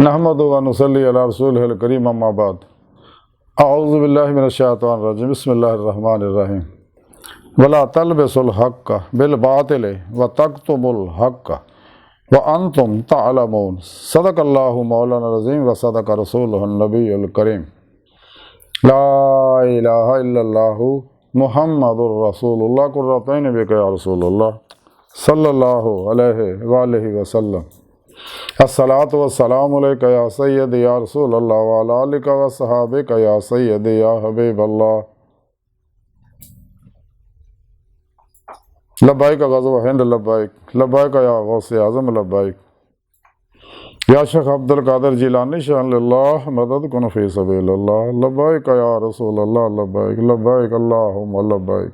नहमदु व नुसल्ली अला रसूलिहिल करीम अम्मा बाद अऊज़ु बिल्लाहि मिनश शैतानिर रजीम बिस्मिल्लाहिर रहमानिर रहीम वला तलबिसुल हक़्क़ बिल बातिल व तक्तुमुल हक़्क़ व अंतुम तअलमून सदक़ल्लाहु मौलाना अज़ीम व सदक़ रसूलुहुन नबियुल करीम ला इलाहा इल्लल्लाहु मुहम्मदुर रसूलुल्लाह कुर्रतैन बिका या रसूलुल्लाह सल्लल्लाहु अलैहि व आलिहि वसल्लम अस्सलातु वस्सलामु अलैका या सय्यदी या रसूलल्लाह व अला आलिका व सहाबिका या सय्यदी या हबीबल्लाह लब्बाइक गज़वा हिंद लब्बाइक लब्बाइक या गौसे आज़म लब्बाइक या शेख अब्दुल कादिर जिलानी शान लिल्लाह मदद कुन फी सबीलिल्लाह लब्बाइक या रसूलल्लाह लब्बाइक लब्बाइक अल्लाहुम्मा लब्बाइक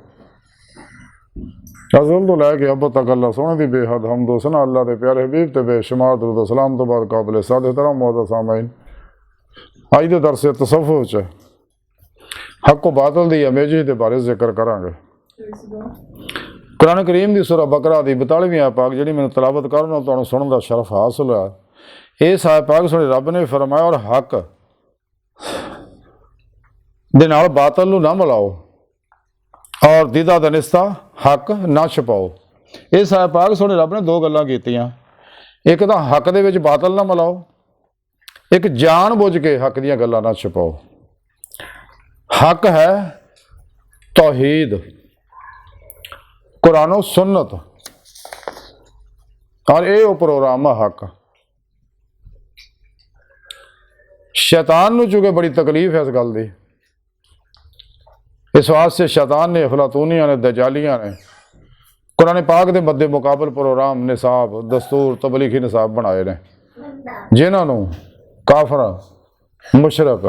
अज़ल तो लैके अब तक अल्लाह सोने की बेहद हमदो सना अल्लाह के प्यारे हबीब ते बेशुमार दुरूद सलाम तो बाद काबिल साद एहतराम मोअज़्ज़ज़ सामीन अज दे दरस तसव्वुफ़ च हक व बातिल दी अमेजी के बारे जिक्र करांगे। कुरान करीम की सूरह बकरा की 42वीं आयत पाक जी मैंने तलावत करना तो सुनने का शरफ हासिल होया। इस आयत पाक सुने रब ने फरमाया और हक दे नाल बातिल नूं ना मिलाओ और दीदा दा निस्ता हक ना छुपाओ। इस आयत पाक सुने रब ने दो गल्लां कीतियां, एक तो हक दे विच बातिल ना मिलाओ, एक जान बुझ के हक दीयां गल्लां ना छुपाओ। हक है तौहीद कुरानो सुन्नत और ये प्रोग्राम है हक। शैतान नूं चूंकि बड़ी तकलीफ है इस गल की, इस वास्ते शैतान ने अफलातूनिया ने दजालिया ने कुरान पाक के मद्दे मुकाबल प्रोग्राम निसाब दस्तूर तबलीगी निसाब बनाए ने जिन्होंने काफर मुशरक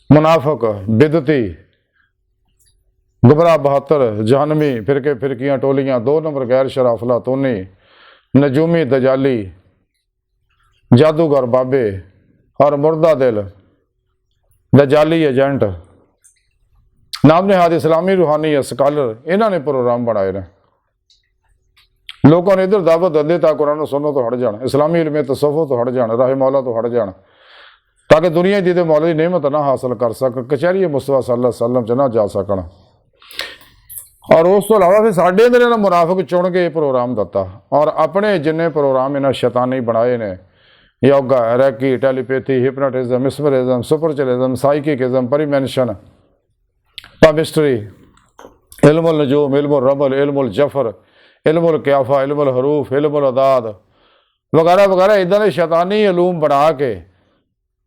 मुनाफक बिदती गुमराह बहत्तर जहनमी फिरके फिरकियाँ टोलियाँ 2 नंबर गैर शरा अफलातूनी नजूमी दजाली जादूगर बाबे और मुर्दा दिल दजाली एजेंट नाम निहाद इस्लामी रूहानी स्कॉलर इन्होंने प्रोग्राम बनाए ने। लोगों ने इधर दावत दे ता कुरान सुन्नत तो हट जान, इस्लामी इल्म तसव्वुफ़ तो हट जान, राह मौला तो हट जान, ताकि दुनिया दी ते मौला दी नेमत ना हासिल कर सकन, कचहरी मुस्तफा सल्लल्लाहु अलैहि वसल्लम च ना जा सकन। और उस तो अलावा फिर साढ़े अंदर इन्होंने मुनाफिक चुन के प्रोग्राम दिता और अपने जिन्ने प्रोग्राम इन्हें शैतानी बनाए ने yoga reiki telepathy hypnotism mesmerism सुपरचलिज्म साइकिकिज्म परिमेंशन पामिस्ट्री इल्मुल नजूम इल्मुल रमल इल्मुल जफर इल्मुल क्याफा इल्मुल हरूफ इल्मुल अदाद वगैरह वगैरह इदां दे शैतानी इलूम बना के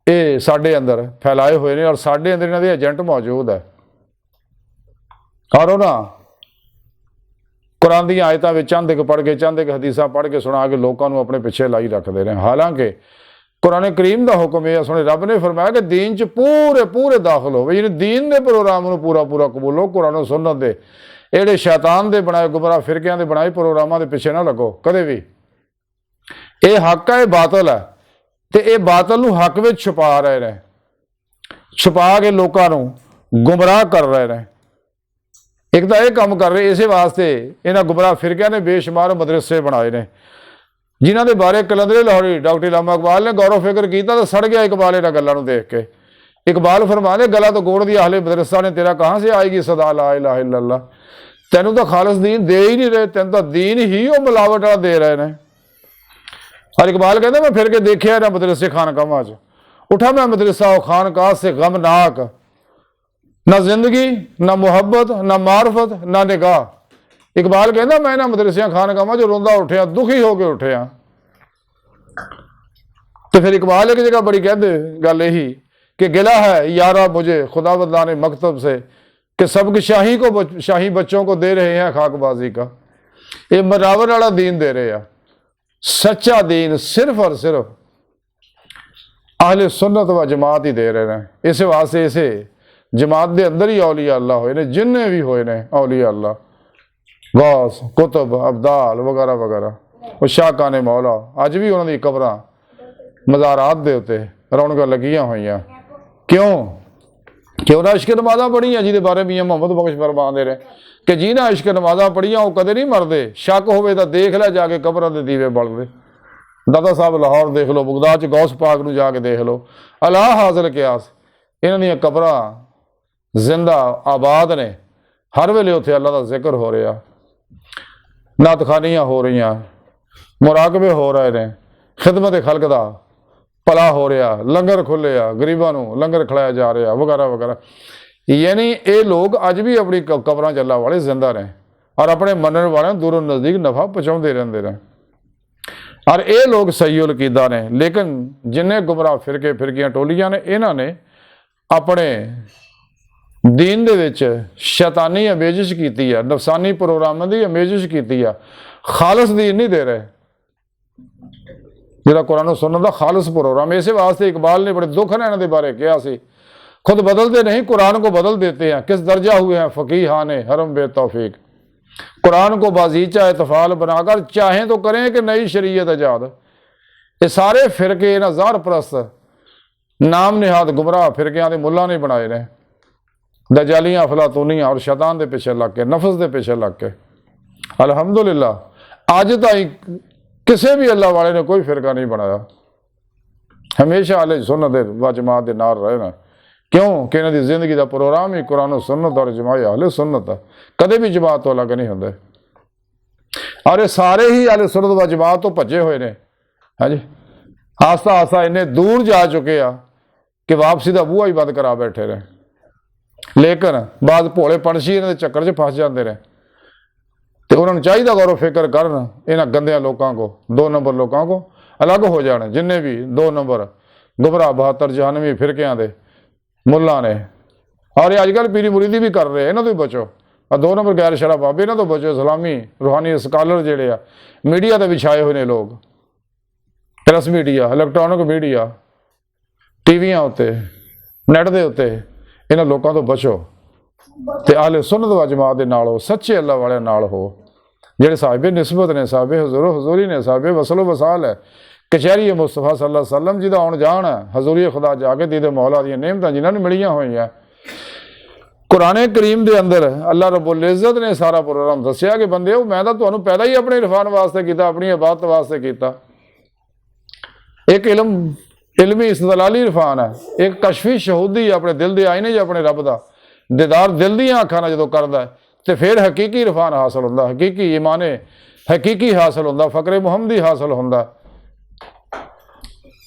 ये साडे अंदर फैलाए हुए हैं और साडे अंदर इन्हां दे एजेंट मौजूद है। और उन्हां कुरान दी आयतां विच चंद एक पढ़ के चंद एक हदीसां पढ़ के सुना के लोगों को अपने पिछे लाई रखते हैं। हालांकि कुरान करीम का हुक्म यह सुने रब ने फरमाया कि दीन च पूरे पूरे दाखिल हो, यानी दीन के प्रोग्राम को पूरा पूरा कबूलो, कुरान सुन्नत दे एड़े शैतान के बनाए गुमराह फिरकियां के बनाए प्रोग्रामों के पिछे ना लगो कदे भी। ये हक है, बातिल है, तो ये बातिल नूं हक में छुपा रहे हैं, छुपा के लोगों को गुमराह कर रहे हैं। एक तो यह काम कर रहे, इस वास्ते इन्होंने गुमराह फिरकियां ने बेशुमार मदरसे बनाए ने जिन्हों के बारे कलंदरे लाहौरी डॉक्टर इलामा इकबाल ने गौरव फिक्र किया तो सड़ गया इकबाल इन्होंने गलों देख के। इकबाल फरमाने गला तो गोड़ दी आहले मदरसा ने तेरा कहाँ से आएगी सदा ला इलाहा इल्लल्लाह। तेनू तो खालिस दीन दे ही नहीं रहे, तेन तो दीन ही वो मिलावट वाला दे रहे हैं। और इकबाल कहते मैं फिर के देखिया ना मदरसे खानकाह च, उठा मैं मदरसा खानकाह से गमनाक, ना जिंदगी ना मुहब्बत ना मार्फत ना निगाह। इकबाल कहता मैं ना मदरसिया खानकाह जो रोंदा उठिया दुखी होके उठिया। तो फिर इकबाल एक जगह बड़ी कहते गल यही कि गिला है यारा मुझे खुदावंदान ने मकतब से कि सबक शाही को शाही बच्चों को दे रहे हैं खाकबाजी का। ये मरावर वाला दीन दे रहे हैं, सच्चा दीन सिर्फ और सिर्फ अहले सुन्नत व जमात ही दे रहे हैं। इस वास्ते इसे जमात के अंदर ही औलिया अल्लाह होए ने, जिन्ने भी होए ने औलिया अल्लाह गौस कुतुब अब्दाल वगैरह वगैरह वो शाहका ने मौला अज भी उन्होंने कबर मज़ारात के उत्ते रौनक लगियां हुई। क्यों क्यों ना इश्क नमाज़ा पढ़िया जिहदे बारे मियां मुहम्मद बख्श फरमाते रहे कि जिन्हें इश्क नमाज़ा पढ़िया वो कदे नहीं मरते, शक होवे तो देख लै जाके कबरां दे दीवे बलदे। ਦਾਦਾ ਸਾਹਿਬ ਲਾਹੌਰ ਦੇਖ ਲਓ, ਬਗਦਾਦ 'ਚ ਗੌਸ ਪਾਕ ਨੂੰ ਜਾ ਕੇ ਦੇਖ ਲਓ, ਅਲਾ ਹਾਜ਼ਰ ਕਿਆਸ, ਇਹਨਾਂ ਦੀਆਂ ਕਬਰਾਂ ਜ਼ਿੰਦਾ ਆਬਾਦ ਨੇ, ਹਰ ਵੇਲੇ ਉੱਥੇ ਅੱਲਾ ਦਾ ਜ਼ਿਕਰ ਹੋ ਰਿਹਾ, ਨਾਤਖਾਨੀਆਂ ਹੋ ਰਹੀਆਂ, ਮੁਰਾਕਬੇ ਹੋ ਰਹੇ ਨੇ, ਖਿਦਮਤ ਖਲਕ ਦਾ ਭਲਾ ਹੋ ਰਿਹਾ, ਲੰਗਰ ਖੁੱਲ੍ਹੇ ਆ, ਗਰੀਬਾਂ ਨੂੰ ਲੰਗਰ ਖਿਲਾਇਆ ਜਾ ਰਿਹਾ ਵਗੈਰਾ ਵਗੈਰਾ। ਯਾਨੀ ਇਹ ਲੋਕ ਅੱਜ ਵੀ ਆਪਣੀ ਕਬਰਾਂ 'ਚ ਅੱਲਾ ਵਾਲੇ ਜ਼ਿੰਦਾ ਨੇ ਔਰ ਆਪਣੇ ਮੰਨਣ ਵਾਲਿਆਂ ਨੂੰ ਦੂਰੋਂ ਨਜ਼ਦੀਕ ਨਫਾ ਪਹੁੰਚਾਉਂਦੇ ਰਹਿੰਦੇ ਨੇ। ਔਰ ਇਹ ਲੋਕ ਸਹੀਉਲ ਅਕੀਦਾ ਨੇ, ਲੇਕਿਨ ਜਿੰਨੇ ਗੁਮਰਾਹ ਫਿਰਕੇ ਫਿਰਕੀਆਂ ਟੋਲੀਆਂ ਨੇ, ਇਹਨਾਂ ਨੇ ਆਪਣੇ ਦੀਨ ਦੇ ਵਿੱਚ ਸ਼ੈਤਾਨੀ ਅਮੇਜ਼ਿਸ਼ ਕੀਤੀ ਆ, ਨਫਸਾਨੀ ਪ੍ਰੋਗਰਾਮਾਂ ਦੀ ਅਮੇਜ਼ਿਸ਼ ਕੀਤੀ ਆ, ਖਾਲਸ ਦੀਨ ਨਹੀਂ ਦੇ ਰਹੇ, ਜਿਹੜਾ ਕੁਰਾਨ ਔਰ ਸੁਨਨਤ ਦਾ ਖਾਲਸ ਪ੍ਰੋਗਰਾਮ। ਇਸੇ ਵਾਸਤੇ ਇਕਬਾਲ ਨੇ बड़े दुख ਨਾਲ ਇਹਨਾਂ ਦੇ ਬਾਰੇ ਕਿਹਾ ਸੀ, खुद बदलते नहीं कुरान को बदल देते हैं, किस दर्जा हुए हैं फ़कीहान हरम बेतौफीक। कुरान को बाजीचा इतफाल बनाकर चाहें तो करें कि नई शरीयत आजाद। ये सारे फिरके इन्हां ज़ाहर परस्त नाम निहाद गुमराह फिरकियां दे मुल्लां ने बनाए ने, दजालियां अफलातूनियां और शैतान दे पिछे लग के, नफस दे पिछे लग के। अल्हम्दुलिल्लाह अज ताईं किसी भी अल्लाह वाले ने कोई फिरका नहीं बनाया, हमेशा अहले सुन्नत व जमात दे नाल रहे ना। क्यों कि इन्हां दी जिंदगी का प्रोग्राम ही कुरान और सुन्नत और जमात अहले सुन्नत है, कदे भी जमात तो अलग नहीं होंदे। और ये सारे ही अहले सुन्नत व जमात तो भजे हुए ने। हाँ जी, आस्ता आस्ता इन्ने दूर जा चुके आ कि वापसी का बूहा ही बंद करा बैठे रहे, लेकिन बाद भोले पंछी इन्हां दे चक्कर च फस जाते रहे। तो उन्होंने चाहिए गौर फिक्र करन इन्हां गंदियां लोगों को, 2 नंबर लोगों को अलग हो जाने, जिन्हें भी 2 नंबर गुमराह 72 जहानवी फिरकियां दे मुल्ला ने। और ये अजकल पीरी मुरीदी भी कर रहे हैं, इन्हों तो बचो। और 2 नंबर गैर शरा बाबे इन्हों तो बचो। इस्लामी रूहानी स्कॉलर जिहड़े आ मीडिया ते भी छाए हुए ने लोग, प्रेस मीडिया, इलैक्ट्रॉनिक मीडिया, टीवियां उत्ते, नैट दे उत्ते, इन्हां लोगों तो बचो ते अहले सुन्नत व जमात दे नाल हो, सच्चे अल्लाह वाले नाल हो, जिहड़े साहिबे निस्बत ने, साहिबे हुजूर हुजूरी ने, साहिबे वसलो वसाल है, कचहरी मुस्तफा सल्लल्लाहु अलैहि वसल्लम जी का आउण जाण है, हजूरी खुदा जाके दीदे मौला दी नेमतां जिन्हां नूं मिलियां होईयां। कुरान करीम के अंदर अल्लाह रब्बुल इज़्ज़त ने सारा प्रोग्राम दस्सिया कि बंदे मैं तो तुहानूं पैदा ही अपने इरफान वास्ते कीता, अपनी इबादत वास्ते कीता। एक इल्मी इस्तदलाली इरफान है, एक कशफी शहूदी अपने दिल के आईने च अपने रब का दीदार दिल दी अखां नाल जदों करदा है तो फिर हकीकी इरफान हासिल हुंदा, हकीकी ईमाने हकीकी हासिल हुंदा, फकरे मुहम्मदी हासिल हुंदा,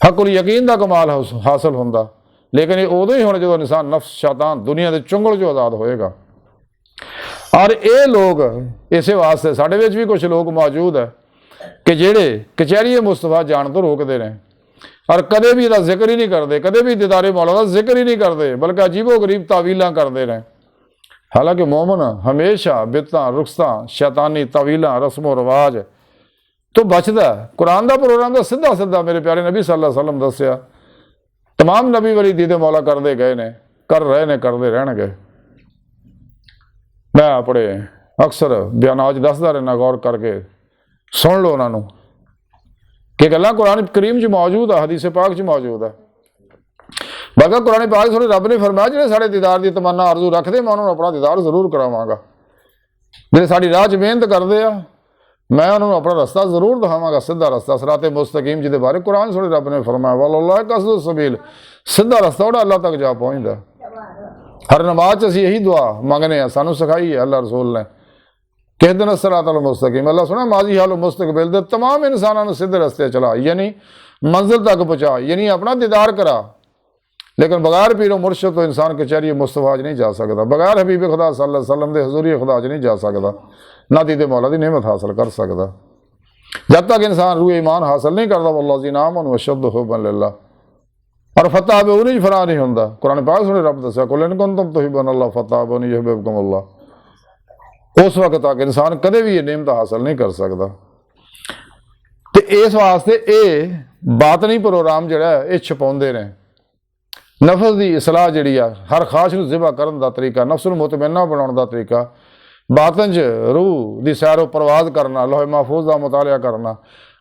हकुल यकीन का कमाल हासिल होंदा। लेकिन ये उदों ही होना जो इंसान नफ्स शैतान दुनिया के चुंगल जो आज़ाद होएगा। और ये लोग इस वास्ते साढ़े विच भी कुछ लोग मौजूद है कि जेड़े कचहरी मुस्तफा जान तो रोकते हैं और कदे भी इसका जिक्र ही नहीं करते, कदे भी दीदारे मौला का जिक्र ही नहीं करते, बल्कि अजीबो गरीब तावीलां करते रहे। हालांकि मोमन हमेशा बिदतां रुखसां शैतानी तावीलां रस्मो रिवाज तो बचदा। कुरान का प्रोग्राम तो सीधा सीधा मेरे प्यारे नबी सल्लल्लाहु अलैहि वसल्लम दस्सिया, तमाम नबी वली दीदे मौला करते गए ने, कर रहे ने, करते रहणगे। मैं अपने अक्सर बयानां च दसदा रहना, गौर करके सुन लो उन्होंने कि गल्लां कुरान करीम च मौजूद है, हदीस पाक च मौजूद है। बल्कि कुरान पाक सुने रब ने फरमाया जिहड़े साडे दीदार की तमन्ना आरजू रखते मैं उन्होंने अपना दीदार जरूर करावांगा, जिहड़े साडी राह च मेहनत करते आ मैं उन्होंने अपना रास्ता जरूर दिखावांगा, सीधा रास्ता सिराते मुस्तकीम जिहदे बारे कुरान सुने रब ने फरमाया वल्लाह कसदु सबील, सीधा रास्ता उहदा अल्लाह तक जा पहुँचता। हर नमाज असीं यही दुआ मंगने आ, सानू सिखाई है अल्लाह रसूल ने कि दिन सिरातल मुस्तकीम। अल्लाह सुना माजी हाल मुस्तकबिल दे तमाम इंसानों को सीधे रस्ते चला, यानी मंजिल तक पहुँचा, यानी अपना दीदार करा। लेकिन बगैर पीरो मुर्शद तो इंसान कचहरी मुस्तफा च नहीं जा सकता, बगैर हबीब खुदा सल्लल्लाहु अलैहि वसल्लम दे हजूरी खुदा च नहीं जा सकता, ना दीदे मौला की नेमत हासिल कर सकता। जब तक इंसान रूह ईमान हासिल नहीं करता वल्लज़ीना आमनू अशद्दु हुब्बन लिल्लाह, और फत्ताबिऊनी फराह नहीं होंदा। कुरान पाक सुने रब दस्सिया कुल इन कुंतुम तुहिब्बूनल्लाह फत्ताबिऊनी युहिब्बुकुमुल्लाह। उस वक्त तक इंसान कदे भी ये नेमत हासिल नहीं कर सकता। तो इस वास्ते ये बातनी प्रोग्राम जिहड़ा है ये छपाउंदे ने। नफस की इसलाह जिहड़ी आ, हर ख्वाहिश नूं ज़िबा करन दा तरीका, नफ्स नूं मुतमइन्ना बनाउण दा तरीका, बातन च रूह की सैरो परवाज करना, लोहे महफूज का मुतालिया करना,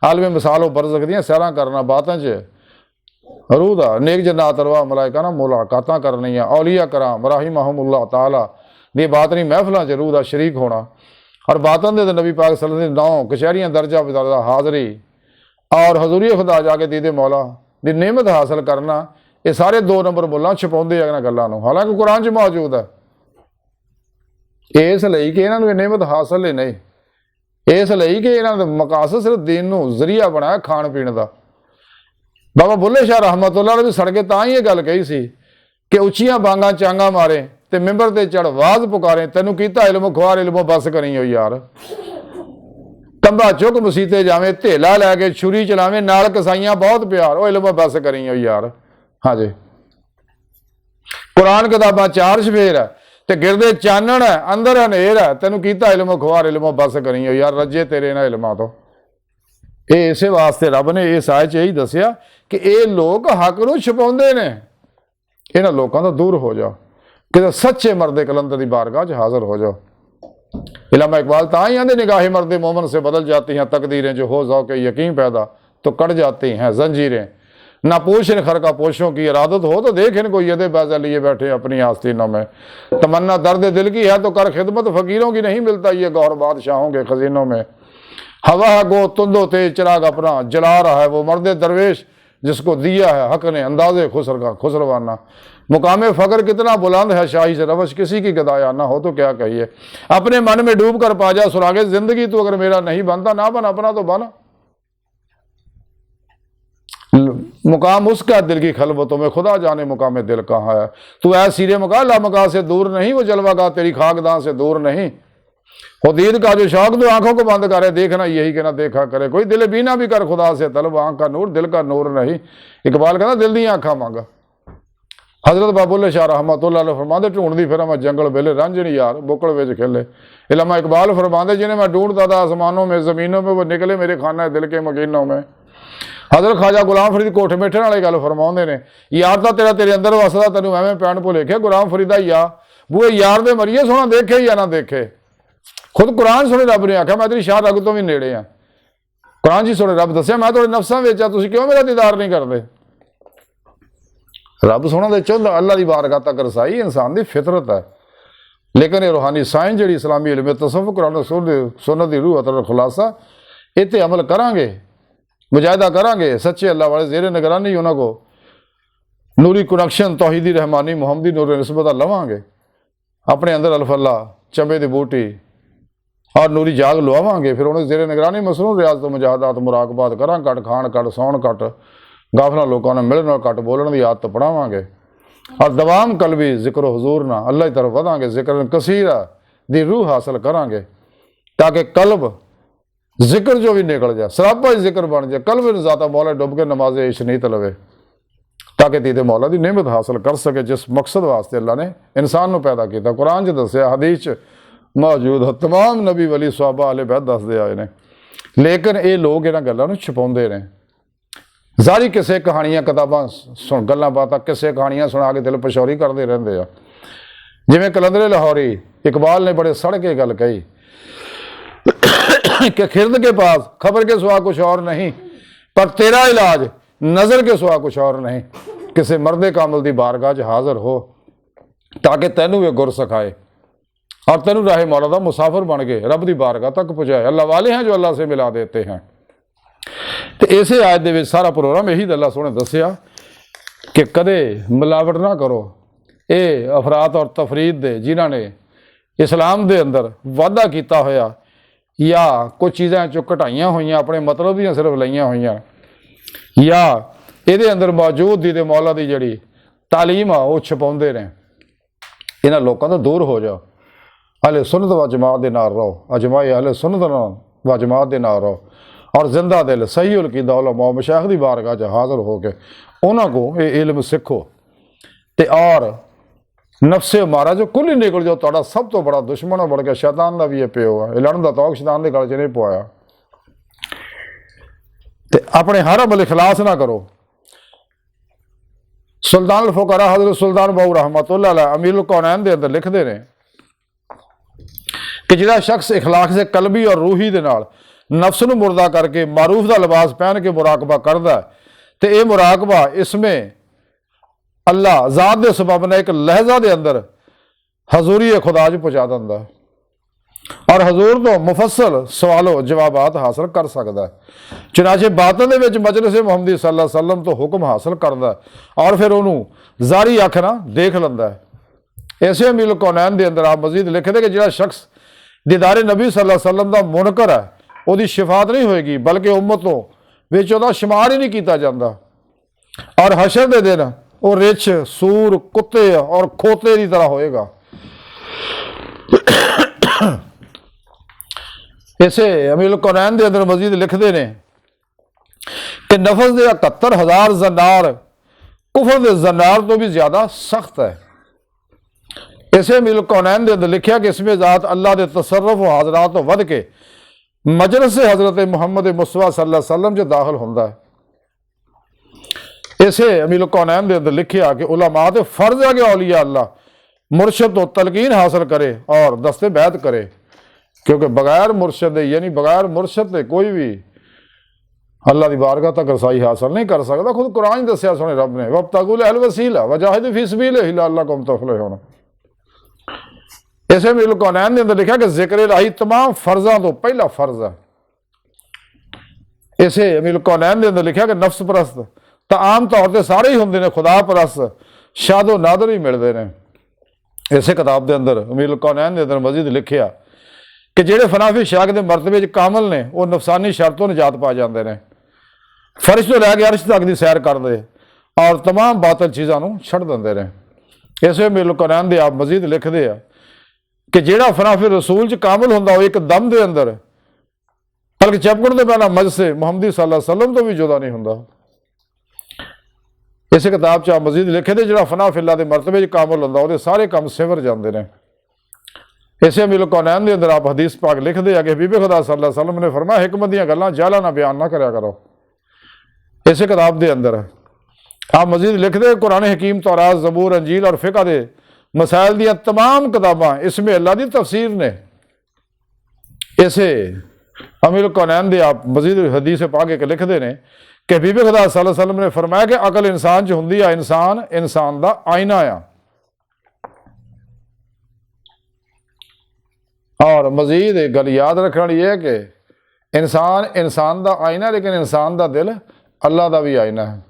आलमे मिसालो बरज़ख दियां सैरां करना, बातन च रूह का नेक जन्नात अरवाह मलाइका नाल मुलाकातां करनियां, औलिया कराम रहिमहुमुल्लाह ताला दी बातनी महफिलां च रूह का शरीक होना। और बातन दे नबी पाक सल्लल्लाहु अलैहि वसल्लम 9 कचहरियां दर्जा बदरजा हाज़री ਔਰ ਹਜ਼ੂਰੀ ਖੁਦਾ ਜਾ ਕੇ ਦੀਦੇ ਮੌਲਾ ਦੀ ਨਿਮਤ ਹਾਸਲ ਕਰਨਾ, ਇਹ ਸਾਰੇ 2 ਨੰਬਰ ਮੁੱਲਾਂ ਛਪਾਉਂਦੇ ਆ ਇਹਨਾਂ ਗੱਲਾਂ ਨੂੰ, ਹਾਲਾਂਕਿ ਕੁਰਾਨ 'ਚ ਮੌਜੂਦ ਹੈ। ਇਸ ਲਈ ਕਿ ਇਹਨਾਂ ਨੂੰ ਇਹ ਨਿਮਤ ਹਾਸਲ ਹੀ ਨਹੀਂ, ਇਸ ਲਈ ਕਿ ਇਹਨਾਂ ਦਾ ਮਕਾਸਦ ਸਿਰਫ ਦੀਨ ਨੂੰ ਜ਼ਰੀਆ ਬਣਾਇਆ ਖਾਣ ਪੀਣ ਦਾ। ਬਾਬਾ ਬੁੱਲੇ ਸ਼ਾਹ ਰਹਿਮਤੁल्लाह ਨੇ ਵੀ ਸੜਕੇ ਤਾਂ ਹੀ ਇਹ ਗੱਲ ਕਹੀ ਸੀ ਕਿ ਉੱਚੀਆਂ ਬਾਂਗਾਂ ਚਾਂਗਾ ਮਾਰੇ ਤੇ ਮਿੰਬਰ ਤੇ ਚੜ ਆਵਾਜ਼ ਪੁਕਾਰੇ, ਤੈਨੂੰ ਕੀਤਾ ਇਲਮ ਖੁਆਰ ਇਲਮੋਂ ਬਸ ਕਰੀ ਹੋ ਯਾਰ। ਤੰਬਾ ਚੁੱਕ ਮਸੀਤੇ ਜਾਵੇਂ, ਢੇਲਾ ਲੈ ਕੇ ਛੁਰੀ ਚਲਾਵੇਂ, ਨਾਲ ਕਸਾਈਆਂ ਬਹੁਤ ਪਿਆਰ, ਉਹ ਇਲਮੋਂ ਬਸ ਕਰੀ ਹੋ ਯਾਰ। ਹਾਂਜੀ, ਕੁਰਾਨ ਕਿਤਾਬਾਂ 4 ਸ਼ਫੇਰ ਹੈ ਤੇ ਗਿਰਦੇ ਚਾਨਣ ਹੈ, ਅੰਦਰ ਹਨੇਰ ਹੈ, ਤੈਨੂੰ ਕੀਤਾ ਇਲਮ ਖੁਆਰ ਇਲਮੋਂ ਬਸ ਕਰੀ ਹੋ ਯਾਰ, ਰੱਜੇ ਤੇਰੇ ਇਹਨਾਂ ਇਲਮਾਂ ਤੋਂ। ਇਹ ਇਸੇ ਵਾਸਤੇ ਰੱਬ ਨੇ ਇਸ ਆਇਤ 'ਚ ਇਹੀ ਦੱਸਿਆ ਕਿ ਇਹ ਲੋਕ ਹੱਕ ਨੂੰ ਛੁਪਾਉਂਦੇ ਨੇ, ਇਹਨਾਂ ਲੋਕਾਂ ਤੋਂ ਦੂਰ ਹੋ ਜਾਓ, ਕਿਤੇ ਸੱਚੇ ਮਰਦੇ कलंदर की बारगाह 'ਚ हाजिर हो जाओ। इलामा इकबाल ता ही आंदे निगाहे मर्दे मोमन से बदल जाती हैं तकदीरें, जो हो जाओ के यकीन पैदा तो कट जाती हैं जंजीरें। ना पूछ इन खरका पोशों की इरादत हो तो देख इनको यदे बैजा लिए बैठे अपनी आस्तीनों में। तमन्ना दर्द दिल की है तो कर खिदमत, फकीरों की नहीं मिलता ये गौर बादशाहों के खजीनों में। हवा गो तुंदो तेज चिराग अपना जला रहा है वो मर्द दरवेश, जिसको दिया है हक ने अंदाजे खुसर का खुसरवाना। मुकामे फ़ख्र कितना बुलंद है शाही से रवश, किसी की गदाया ना हो तो क्या कहिए। अपने मन में डूब कर पा जा सुरागे जिंदगी, तो अगर मेरा नहीं बनता ना बन, अपना तो बन। मुकाम उसका दिल की खलबतों में, खुदा जाने मुकाम दिल कहाँ है। तू ऐ सीरे मका ला मका से दूर नहीं, वो जलवा का तेरी खाकदां से दूर नहीं। खुदीद का जो शौक तो आंखों को बंद करे, देखना यही कि ना देखा करे। कोई दिल बीना भी कर खुदा से तलब, आंख का नूर दिल का नूर नहीं। इकबाल कहना दिल दी आंखा मांगा। हजरत बाबुल्ले शाह रहमतुल्लाह अलैह फरमाते, ढूंढदी फिर मैं जंगल बेले रंजन यार बुकड़ विच खेले। इलामा इकबाल फरमाते, जिन्हें मैं ढूंढता था आसमानों में ज़मीनों में, वो निकले मेरे खाना दिल के मकीनों में। हजरत ख्वाजा गुलाम फरीद कोठे बैठे वाले गल फरमाते ने, यार तो तेरा तेरे अंदर वसदा, तेन एवं पैण भुलेखे गुलाम फरीदा या बूए यार दे मरीए सोना देखे या ना देखे। खुद कुरान सुने रब ने आख्या मैं तेरी शाह रग तो भी नेड़े हाँ। कुरान जी सुने रब दसिया मैं थोड़े नफसा विच आ, तुसीं क्यों मेरा दीदार नहीं करते। रब सोना तो चाहता अल्लाह की बारगाह तक रसाई इंसान की फितरत है, लेकिन ये रूहानी साइंस जी इस्लामी इल्म तसव्वुफ कुरान सुन्नत की रूह अतर खुलासा, इत्ते अमल करांगे, मुजाहिदा करांगे, सच्चे अल्लाह वाले जेरे निगरानी उन्होंने नूरी कनैक्शन तौहीदी रहमानी मुहम्मदी नूर निस्बत लवांगे, अपने अंदर अल्फल्ला चंबे की बूटी और नूरी जाग लवावांगे। फिर उन्हें जेरे निगरानी मसरूफ रियाज तो मुजाहदात मुराकबात करा, कट खाण कट सौण कट, गाफला लोगों ने मिलन और कट बोलने की आदत पढ़ावांगे। और दवाम कलबी जिक्र हुजूर ना अल्लाह की तरफ वधांगे, जिक्र कसीरा दी रूह हासिल करांगे, ताकि कल्ब जिक्र जो भी निकल जाए सरापा जिक्र बन जाए, कल्ब ज़ाता मौला डुब के नमाजे इशनीत लवे, ताकि दीदे मौला की नियमत हासिल कर सके जिस मकसद वास्ते अल्लाह ने इंसान को पैदा किया। कुरान च दसिया, हदीस मौजूद है, तमाम नबी वली सहाबा अहले बैत दसदे आए ने। लेकिन ये लोग इन्हां गल्लां नूं छुपाउंदे ने। जारी किसे कहानियां किताबां सुन गल्लां बातां किसे कहानियां सुना के दिल पछौरी करते रहंदे आ। जिवें कलंदर लाहौरी इकबाल ने बड़े सड़ के गल कही कि खिरद के पास खबर के सिवा कुछ और नहीं, पर तेरा इलाज नज़र के सिवा कुछ और नहीं। किसी मर्दे कामल की बारगाह च हाजिर हो ताकि तैनू वे गुर सिखाए और तेनू राहे मौला दा मुसाफिर बन के रब की बारगाह तक पहुँचाए। अल्लाह वाले हैं जो अल्लाह से मिला देते हैं। तो इसे आयत दे विच सारा प्रोग्राम यही अल्लाह सोने दसिया कि कदे मिलावट ना करो। ये अफरात और तफरीद दे जिन्हां ने इस्लाम दे अंदर वाधा किया होया या कुछ चीज़ां चो घटाइयां होइयां, अपने मतलब दियां सिर्फ लईयां होइयां, या ये अंदर मौजूद दी दे मौला की जिहड़ी तालीम आ वो छपाउंदे ने। इन्हां लोकां तो दूर हो जाओ। अहले सुन्नत व जमात दे नाल रहो, अजमाए अहले सुन्नत व जमात दे नाल रहो और जिंदा दिल सही उलकीदा उलमा मशाइख दी बारगाह च हाजिर हो के उन्हां को ये इल्म सीखो ते और नफ्से मारा जो कुल ही निकल जाओ। तुहाडा सब तो बड़ा दुश्मन बन गया शैतान का भी ये प्यो है। लड़न का तौक शैतान के गल च नहीं पवाया। ते अपने हर अमल इखलास ना करो। सुल्तान फुकरा हज़रत सुल्तान बाऊ रहमतुल्लाह अलैह अमीरुल कौनैन दे अंदर लिखते हैं कि जिहड़ा शख्स इखलाक से कलबी और रूही दे नाल नफ्स नूं मुर्दा करके मारूफ का लिबास पहन के मुराकबा करता है, तो यह मुराकबा इसमें अल्लाह ज़ात के सबब ने एक लहजा के अंदर हजूरी खुदा च पहुँचा दिंदा है। और हजूर तो मुफस्सल सवालों जवाबात हासिल कर सकता है। चुनाचे बातों के विच मजलिस मुहम्मदी सल्लल्लाहु अलैहि वसल्लम तो हुक्म हासिल करता है और फिर उन्होंने जारी अख ना देख लेंदा है। इसे अमील कौनैन के अंदर आप मजीद लिखते कि जिहड़ा शख्स दीदारे नबी सल्लल्लाहु अलैहि वसल्लम का मुनकर है उसकी शिफात नहीं होएगी, बल्कि उम्मतों विच उहदा शुमार ही नहीं किया जाता। और हशर के दिन वो रिछ, सूर, कुत्ते और खोते की तरह होएगा। इसे अमील कौनैन के अंदर मजीद लिखते हैं कि नफस के 71,000 जन्नार कुफर के जन्नार तो भी ज्यादा सख्त है। इसे अमील कौनैन के अंदर लिखा कि इसमें जात अल्लाह के तसर्रुफ और हाजरात तो वध के मजलिस से हजरत मुहम्मद मुस्तफा सल्लल्लाहु अलैहि वसल्लम जो दाखिल होता है। इसे अमील कौनैन के अंदर लिखा कि उलमा तो फर्ज है कि औलिया अल्लाह मुर्शद तो तलकीन हासिल करे और दस्ते बैत करे, क्योंकि बगैर मुर्शद यानी बगैर मुर्शद के कोई भी अल्लाह की बारगाह तक रसाई हासिल नहीं कर सकता। खुद कुरान दसिया सुने रब ने वब्तगू अल वसीला वजाहिदू फी सबीलिही लअल्लकुम तुफलिहून। इसे अमील कौनैन के अंदर लिखा कि जिक्र इलाही तमाम फर्जा तो पहला फर्ज है। इसे अमील कौनैन के अंदर लिखा कि नफ्स परस्त तो आम तौर पर सारे ही होंगे ने, खुदा परस्त शादो नादर ही मिलते हैं। इसे किताब के अंदर अमील कौनैन के अंदर मजीद लिखा कि जेड़े फनाफी शाक के मरतबे कामल ने वो नफसानी शर्तों निजात पा जाते हैं, फर्श तो लैके अर्श तक की सैर करते और तमाम बातल चीज़ों छड़ देंगे ने। इसे अमील कौनैन के आप मजीद लिखते हैं कि जेड़ा फनाफी रसूल च कामल होंदा वो एक दम के अंदर पलक चपकण के पहला मज से मुहम्मदी सल्लल्लाहु अलैहि वसल्लम तो भी जुदा नहीं होंदा। इस किताब च आप मजीद लिखे थे जो फना फिल्ला के मरतबे कामल होंदा वो सारे काम सिवर जाते हैं। इसे अमील कौनैन के अंदर आप हदीस पाक लिखते हैं कि हबीबे खुदा सल्लल्लाहु अलैहि वसल्लम ने फरमाया हिकमत दी गल्लां जाला ना बयान ना करया करो। इस किताब के अंदर आप मजीद लिखते कुरान हकीम तौरात ज़बूर अंजील और फिका दे मसाइल दी तमाम किताबां इसमें अल्लाह की तफसीर ने। इसे अमील कौनैन दे आप मजीद हदीस पाक एक लिखते हैं कि हबीबे खुदा सल्लल्लाहु अलैहि वसल्लम ने फरमाया कि अकल इंसान च हुंदी आ, इंसान दा आईना आ। और मजीद एक गल याद रखने वाली है कि इंसान दा आईना, लेकिन इंसान दा दिल अल्लाह दा भी आईना है।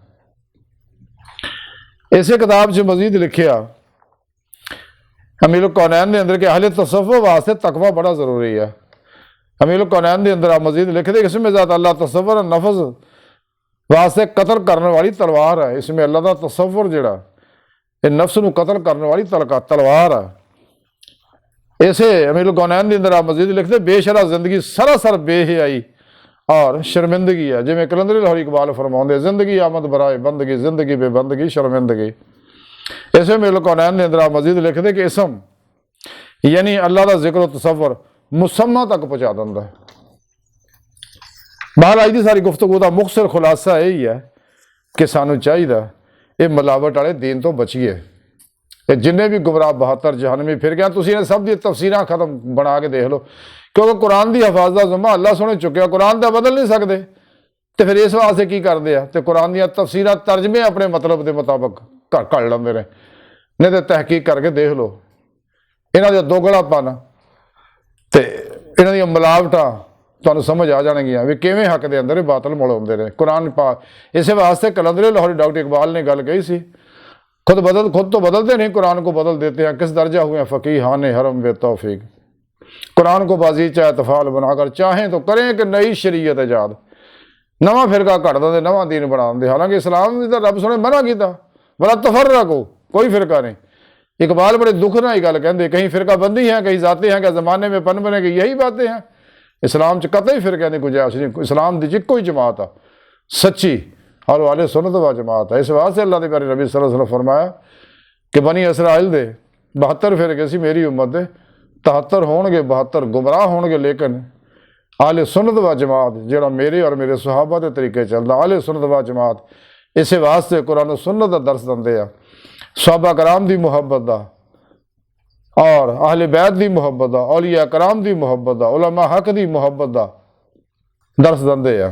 इसे किताब च मजीद लिखिया अमील कौनैन के अंदर कि अहले तसव्वुफ वास्ते तकवा बड़ा जरूरी है। अमील कौनैन के अंदर आप मजीद लिखते इसमें ज़ात अल्लाह तसव्वुर नफ्स वास्ते कतल करने वाली तलवार है। इसमें अल्लाह का तसव्वुर जिहड़ा ये नफ्स नूं कतल करने वाली तलवार है। इसे अमील कौनैन के अंदर आप मजीद लिखते बेशरा जिंदगी सरासर बेहयाई और शर्मिंदगी है। जिमें कलंदरी लाहौरी इकबाल फरमाउंदे जिंदगी आमद बराए बंदगी, जिंदगी बेबंदगी शर्मिंदगी। इसे अमील कौनैन के अंदर आप मजीद लिखते कि इसम यानी अल्लाह का जिक्र तसव्वुर मुसम्मा तक पहुँचा दिंदा है। बहर अज की सारी गुफ्तगू का मुख्तसर खुलासा यही है कि सानू चाहिए ये मिलावट वाले दीन तो बचीए। जिन्हें भी गुमराह 72 जहनवी फिर गया तुम सब दी तफसीरां खत्म बना के देख लो, क्योंकि कुरान की हिफाजत जुम्मा अल्लाह सुने चुके, कुरान तो बदल नहीं सकते तो फिर इस वास्ते की करते हैं तो कुरान दी तफसीरां तर्जमे अपने मतलब के मुताबिक कर लेंगे ने, नहीं तो तहकीक करके देख लो इन्हों का दोगलापन तो इन्हों दी मिलावटां तुहानूं समझ आ जाएगियां भी किवें हक के अंदर बातल मुड़ आउंदे ने कुरान पाक। इस वास्ते कलंदरी लाहौरी डॉक्टर इकबाल ने गल कही सी खुद तो बदलते नहीं, कुरान को बदल देते हैं। किस दर्जा हुए फ़कीहान हरम व तौफीक, कुरान को बाजीचा तफाल बनाकर चाहें तो करें कि नई शरीयत ईजाद, नवा फिरका घट देंगे नवा दीन बना देंगे। हालांकि इस्लाम ने तो रब सोने मना किया बड़ा तफर्रक हो, कोई फिरका नहीं। इकबाल बड़े दुख ना ही गल कहते कहीं फिरका बंदी है कहीं जाते हैं, क्या ज़माने में पन बने कि यही बातें हैं। इस्लाम च कतई फिरके की गुंजाइश नहीं, इस्लाम की इक्को ही जमात आ सच्ची और वाले सुन्नत व जमात है। इस वास्ते अल्लाह के प्यारे नबी सल्लल्लाहु अलैहि वसल्लम फरमाया कि बनी इसराइल दे 72 फिरके सी मेरी उम्मत दे 73 होणगे 72 गुमराह होणगे, लेकिन आले सुन्नत व जमात जिहड़ा मेरे और मेरे सुहाबा के तरीके चलदा आले सुन्नत व जमात। इस वास्ते कुरान सुन्नत का दर्स दिंदे आ, सहाबा कराम की मुहब्बत का और अहले बैत की मुहब्बत का, औलिया कराम की मुहब्बत का, उलमा हक की मुहब्बत का दर्स दिंदे आ।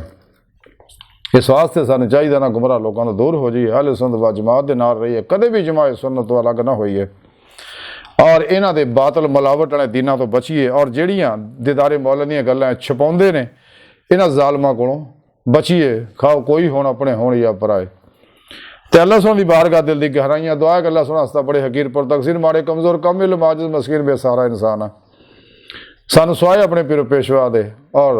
इस वास्ते सानू चाहिए ना गुमराह लोगों को दूर हो जाइए, अहले सुन्नत व जमात के नाल रहिए, कदे भी जमात सुन्नत तो अलग ना होइए। और इन्हां दे बातल मिलावट वाले दीनां तो बचीए और ਜਿਹੜੀਆਂ दिदारे मौल ਦੀਆਂ ਗੱਲਾਂ ਛਪਾਉਂਦੇ ਨੇ इन्हां ਜ਼ਾਲਮਾਂ ਕੋਲੋਂ बचीए। खाओ कोई होण अपने होण या पराए। ते अल्लाह सोहण दी बारगाह दिल दी गहराइयां दुआ है। अल्लाह सोहण हस्ता बड़े हकीर पर तकसीर माड़े कमज़ोर कम इल्म आजिज़ मस्कीन बेसहारा इंसान है। सानू सुआए अपने पीर पेशवा दे और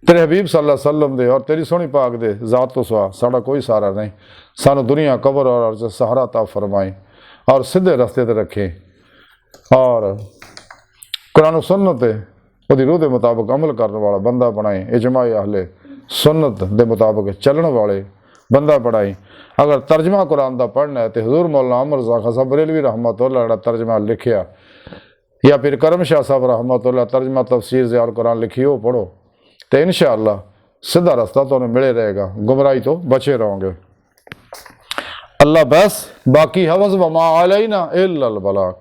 तेरे हबीब सल्लल्लाहु अलैहि वसल्लम दे और तेरी सोहनी पाक दे जात तो सुआ साड़ा कोई सहारा नहीं। सानू दुनिया कबर और सहारा ता फरमाए और सीधे रस्ते ते रखे और कुरान सुन्नत उहदी रूह दे मुताबिक अमल करने वाला बंदा बनाए। इजमाए अहले सुन्नत दे मुताबिक चलने वाले बंदा बनाए। अगर तर्जमा कुरान का पढ़ना है तो हजूर मौलाना अमर रज़ा खान साहब बरेलवी रहमतुल्लाह अलैह तर्जमा लिखिया या फिर करम शाह साहब रहमतुल्लाह तर्जमा तफसीर ज़ियार कुरान लिखी हो पढ़ो तो इंशाअल्लाह सीधा रास्ता तो मिले रहेगा, गुमराही तो बचे रहोगे। अल्लाह बस बाकी हवस व मा अलैना इल्लल बलाग।